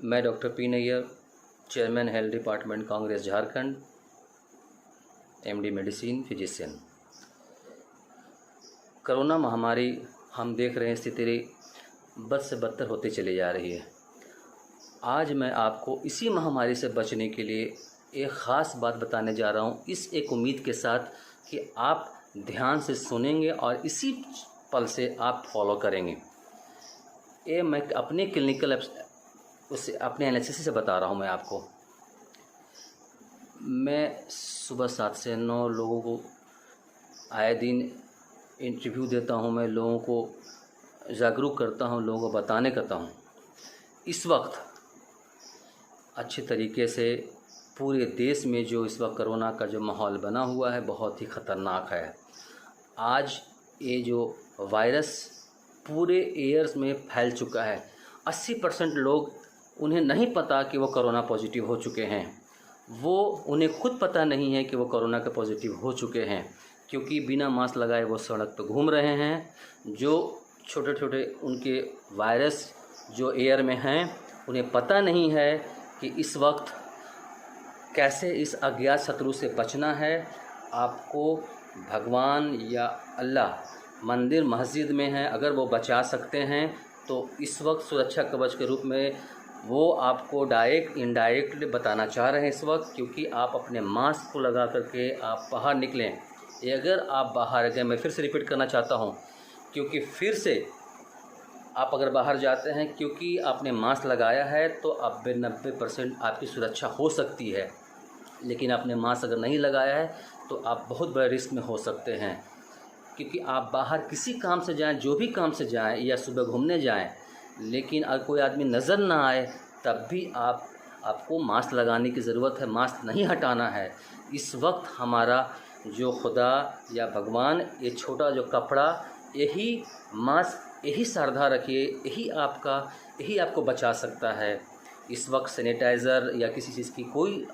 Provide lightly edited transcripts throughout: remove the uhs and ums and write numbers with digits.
मैं doctor P Nayyar, chairman health department Congress Jharkhand, MD medicine physician. Corona महामारी हम देख रहे हैं स्थिति बद से बदतर होती चली जा रही है। आज मैं आपको इसी महामारी से बचने के लिए एक ख़ास बात बताने जा रहा हूँ, इस एक उम्मीद के साथ कि आप ध्यान से सुनेंगे और इसी पल से आप फॉलो करेंगे। ये मैं अपने क्लिनिकल उससे अपने एनालिसिस से बता रहा हूँ। मैं आपको सुबह 7 से 9 लोगों को आए दिन इंटरव्यू देता हूँ। मैं लोगों को जागरूक करता हूँ, लोगों को बताने करता हूँ। इस वक्त अच्छे तरीके से पूरे देश में जो इस वक्त कोरोना का जो माहौल बना हुआ है बहुत ही ख़तरनाक है। आज ये जो वायरस पूरे एयर्स में फैल चुका है। 80% लोग उन्हें नहीं पता कि वो कोरोना पॉजिटिव हो चुके हैं। उन्हें खुद पता नहीं है कि वो कोरोना के पॉजिटिव हो चुके हैं, क्योंकि बिना मास्क लगाए वो सड़क पर घूम रहे हैं। जो छोटे छोटे उनके वायरस जो एयर में हैं उन्हें पता नहीं है कि इस वक्त कैसे इस अज्ञात शत्रु से बचना है। आपको भगवान या अल्लाह मंदिर मस्जिद में है, अगर वो बचा सकते हैं तो इस वक्त सुरक्षा कवच के रूप में वो आपको डायरेक्ट इनडायरेक्टली बताना चाह रहे हैं इस वक्त, क्योंकि आप अपने मास्क को लगा करके आप बाहर निकलें। अगर आप बाहर गए, मैं फिर से रिपीट करना चाहता हूँ, क्योंकि फिर से आप अगर बाहर जाते हैं क्योंकि आपने मास्क लगाया है तो 90% आपकी सुरक्षा हो सकती है। लेकिन आपने मास्क अगर नहीं लगाया है तो आप बहुत बड़े रिस्क में हो सकते हैं, क्योंकि आप बाहर किसी काम से जाएं, जो भी काम से जाएं या सुबह घूमने जाएं, लेकिन अगर कोई आदमी नज़र ना आए तब भी आपको मास्क लगाने की ज़रूरत है। मास्क नहीं हटाना है। इस वक्त हमारा जो खुदा या भगवान ये छोटा जो कपड़ा, यही मास्क, यही श्रद्धा रखिए, यही आपको बचा सकता है। इस वक्त सैनिटाइज़र या किसी चीज़ की कोई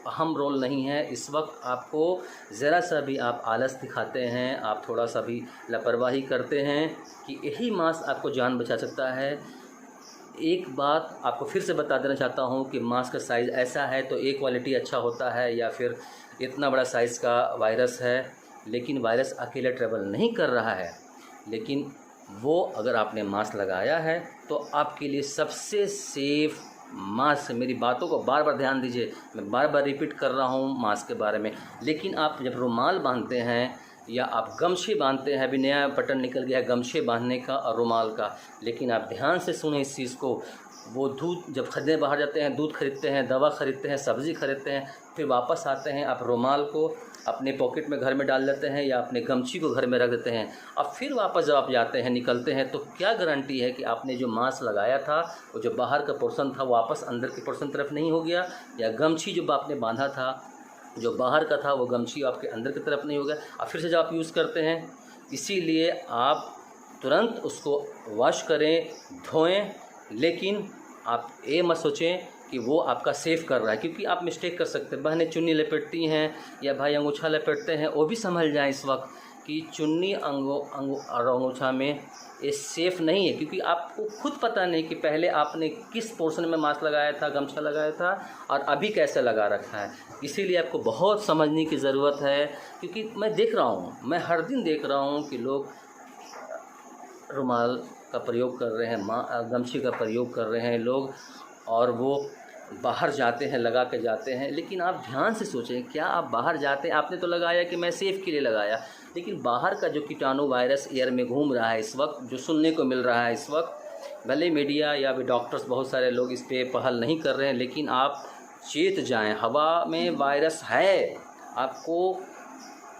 अहम रोल नहीं है। इस वक्त आपको ज़रा सा भी आप आलस दिखाते हैं, आप थोड़ा सा भी लापरवाही करते हैं कि यही मास्क आपको जान बचा सकता है। एक बात आपको फिर से बता देना चाहता हूँ कि मास्क का साइज़ ऐसा है तो एक क्वालिटी अच्छा होता है या फिर इतना बड़ा साइज़ का वायरस है, लेकिन वायरस अकेले ट्रेवल नहीं कर रहा है। लेकिन वो अगर आपने मास्क लगाया है तो आपके लिए सबसे सेफ़ मास्क। मेरी बातों को बार बार ध्यान दीजिए, मैं बार बार रिपीट कर रहा हूँ मास्क के बारे में। लेकिन आप जब रुमाल बांधते हैं या आप गमछे बांधते हैं, अभी नया बटन निकल गया है गमछे बांधने का और रुमाल का, लेकिन आप ध्यान से सुनें इस चीज़ को। वो दूध जब खरीदने बाहर जाते हैं, दूध खरीदते हैं, दवा खरीदते हैं, सब्ज़ी खरीदते हैं, फिर वापस आते हैं, आप रुमाल को अपने पॉकेट में घर में डाल लेते हैं या अपने गमछी को घर में रख देते हैं। अब फिर वापस जब आप जाते हैं, निकलते हैं, तो क्या गारंटी है कि आपने जो मास्क लगाया था वो जो बाहर का पोर्शन था वापस अंदर के पोर्शन तरफ नहीं हो गया, या गमछी जो आपने बांधा था जो बाहर का था वो गमछी आपके अंदर की तरफ नहीं हो गया। अब फिर से जब आप यूज़ करते हैं, इसीलिए आप तुरंत उसको वॉश करें, धोएं। लेकिन आप ये मत सोचें कि वो आपका सेफ़ कर रहा है, क्योंकि आप मिस्टेक कर सकते हैं। बहनें चुन्नी लपेटती हैं या भाई अंगूछा लपेटते हैं, वो भी संभल जाएं इस वक्त कि चुन्नी और अंगूछा में ये सेफ़ नहीं है, क्योंकि आपको खुद पता नहीं कि पहले आपने किस पोर्शन में मास्क लगाया था, गमछा लगाया था और अभी कैसे लगा रखा है। इसीलिए आपको बहुत समझने की ज़रूरत है, क्योंकि मैं देख रहा हूँ, मैं हर दिन देख रहा हूँ कि लोग रुमाल का प्रयोग कर रहे हैं, गमछी का प्रयोग कर रहे हैं लोग, और वो बाहर जाते हैं लगा के जाते हैं। लेकिन आप ध्यान से सोचें, क्या आप बाहर जाते हैं, आपने तो लगाया कि मैं सेफ़ के लिए लगाया, लेकिन बाहर का जो कीटाणु वायरस एयर में घूम रहा है इस वक्त, जो सुनने को मिल रहा है इस वक्त, भले मीडिया या भी डॉक्टर्स बहुत सारे लोग इस पर पहल नहीं कर रहे हैं, लेकिन आप चेत जाएं, हवा में वायरस है।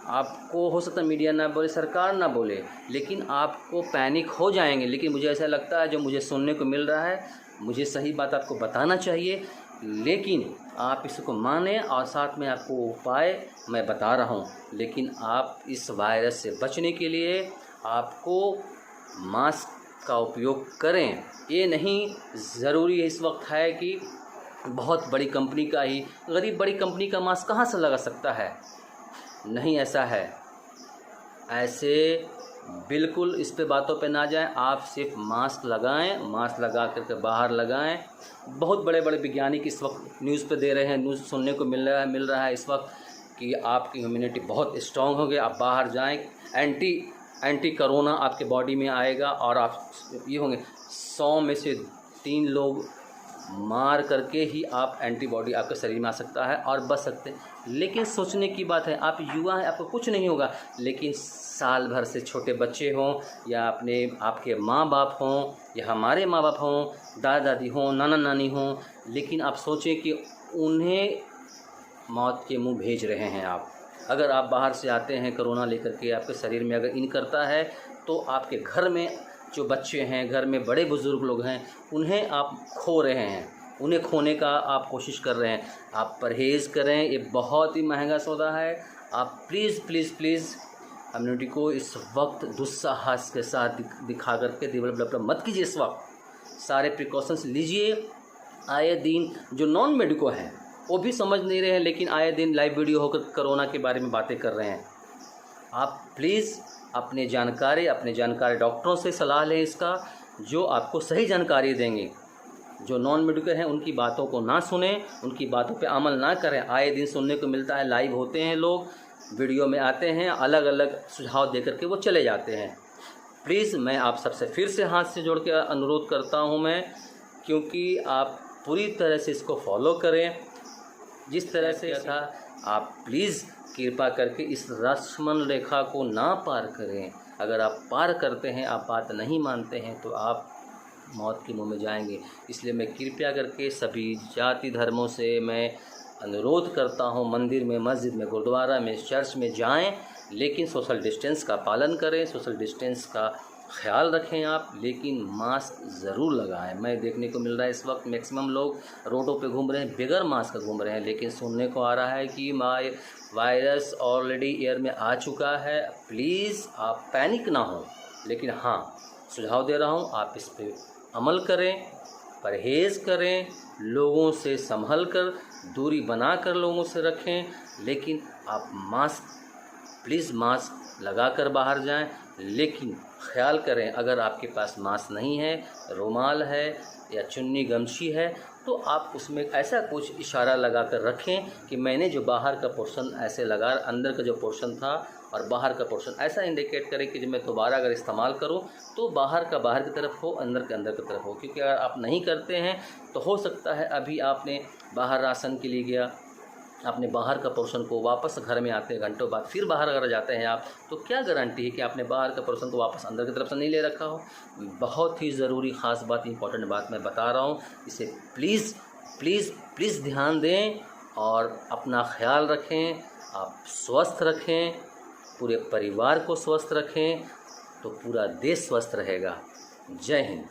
आपको हो सकता है मीडिया ना बोले, सरकार ना बोले, लेकिन आपको पैनिक हो जाएंगे। लेकिन मुझे ऐसा लगता है जो मुझे सुनने को मिल रहा है, मुझे सही बात आपको बताना चाहिए, लेकिन आप इसको मानें और साथ में आपको उपाय मैं बता रहा हूँ। लेकिन आप इस वायरस से बचने के लिए आपको मास्क का उपयोग करें। ये नहीं ज़रूरी इस वक्त है कि बहुत बड़ी कंपनी का ही, गरीब बड़ी कंपनी का मास्क कहाँ से लगा सकता है? नहीं, ऐसा है। ऐसे बिल्कुल इस पे बातों पे ना जाएं। आप सिर्फ मास्क लगाएं, मास्क लगा करके बाहर लगाएं। बहुत बड़े बड़े वैज्ञानिक इस वक्त न्यूज़ पे दे रहे हैं, न्यूज़ सुनने को मिल रहा है इस वक्त कि आपकी इम्यूनिटी बहुत स्ट्रांग हो गई। आप बाहर जाएं, एंटी कोरोना आपके बॉडी में आएगा और आप ये होंगे 100 में से 3 लोग मार करके ही आप एंटीबॉडी आपके शरीर में आ सकता है और बच सकते हैं। लेकिन सोचने की बात है, आप युवा हैं, आपको कुछ नहीं होगा, लेकिन साल भर से छोटे बच्चे हों या आपके माँ बाप हों या हमारे माँ बाप हों, दादा दादी हों, नाना नानी हों, लेकिन आप सोचें कि उन्हें मौत के मुंह भेज रहे हैं आप। अगर आप बाहर से आते हैं कोरोना लेकर के, आपके शरीर में अगर इन करता है तो आपके घर में जो बच्चे हैं, घर में बड़े बुज़ुर्ग लोग हैं, उन्हें आप खो रहे हैं, उन्हें खोने का आप कोशिश कर रहे हैं। आप परहेज़ करें, ये बहुत ही महंगा सौदा है। आप प्लीज़ प्लीज़ प्लीज़ इम्यूनिटी को इस वक्त दुस्साहस के साथ दिखा करके डेवलप मत कीजिए। इस वक्त सारे प्रिकॉशंस लीजिए। आए दिन जो नॉन मेडिको हैं वो भी समझ नहीं रहे हैं, लेकिन आए दिन लाइव वीडियो होकर कोरोना के बारे में बातें कर रहे हैं। आप प्लीज़ अपने जानकारी डॉक्टरों से सलाह लें इसका, जो आपको सही जानकारी देंगे। जो नॉन मेडिकल हैं उनकी बातों को ना सुनें, उनकी बातों पे अमल ना करें। आए दिन सुनने को मिलता है, लाइव होते हैं लोग, वीडियो में आते हैं, अलग अलग सुझाव दे करके वो चले जाते हैं। प्लीज़ मैं आप सबसे फिर से हाथ से जोड़ के अनुरोध करता हूँ मैं, क्योंकि आप पूरी तरह से इसको फॉलो करें जिस तरह से था। आप प्लीज़ कृपा करके इस लक्ष्मण रेखा को ना पार करें। अगर आप पार करते हैं, आप बात नहीं मानते हैं, तो आप मौत के मुंह में जाएंगे। इसलिए मैं कृपया करके सभी जाति धर्मों से मैं अनुरोध करता हूं, मंदिर में, मस्जिद में, गुरुद्वारा में, चर्च में जाएं, लेकिन सोशल डिस्टेंस का पालन करें, सोशल डिस्टेंस का ख्याल रखें आप, लेकिन मास्क ज़रूर लगाएं। मैं देखने को मिल रहा है इस वक्त मैक्सिमम लोग रोडों पे घूम रहे हैं, बगैर मास्क का घूम रहे हैं, लेकिन सुनने को आ रहा है कि वायरस ऑलरेडी एयर में आ चुका है। प्लीज़ आप पैनिक ना हो, लेकिन हाँ, सुझाव दे रहा हूँ, आप इस पर अमल करें, परहेज़ करें, लोगों से संभल कर, दूरी बना कर लोगों से रखें, लेकिन आप प्लीज़ मास्क लगा कर बाहर जाएं। लेकिन ख्याल करें, अगर आपके पास मास्क नहीं है, रुमाल है या चुन्नी गमछी है, तो आप उसमें ऐसा कुछ इशारा लगा कर रखें कि मैंने जो बाहर का पोर्शन ऐसे लगा, अंदर का जो पोर्शन था और बाहर का पोर्शन ऐसा इंडिकेट करें कि जब मैं दोबारा अगर इस्तेमाल करूं तो बाहर का बाहर की तरफ हो, अंदर के अंदर की तरफ हो। क्योंकि अगर आप नहीं करते हैं तो हो सकता है अभी आपने बाहर राशन के लिए गया, आपने बाहर का पोर्शन को वापस घर में आते घंटों बाद फिर बाहर अगर जाते हैं आप, तो क्या गारंटी है कि आपने बाहर का पोर्शन को वापस अंदर की तरफ से नहीं ले रखा हो। बहुत ही ज़रूरी ख़ास बात, इंपॉर्टेंट बात मैं बता रहा हूँ, इसे प्लीज़ प्लीज़ प्लीज़ ध्यान दें और अपना ख्याल रखें। आप स्वस्थ रखें, पूरे परिवार को स्वस्थ रखें, तो पूरा देश स्वस्थ रहेगा। जय हिंद।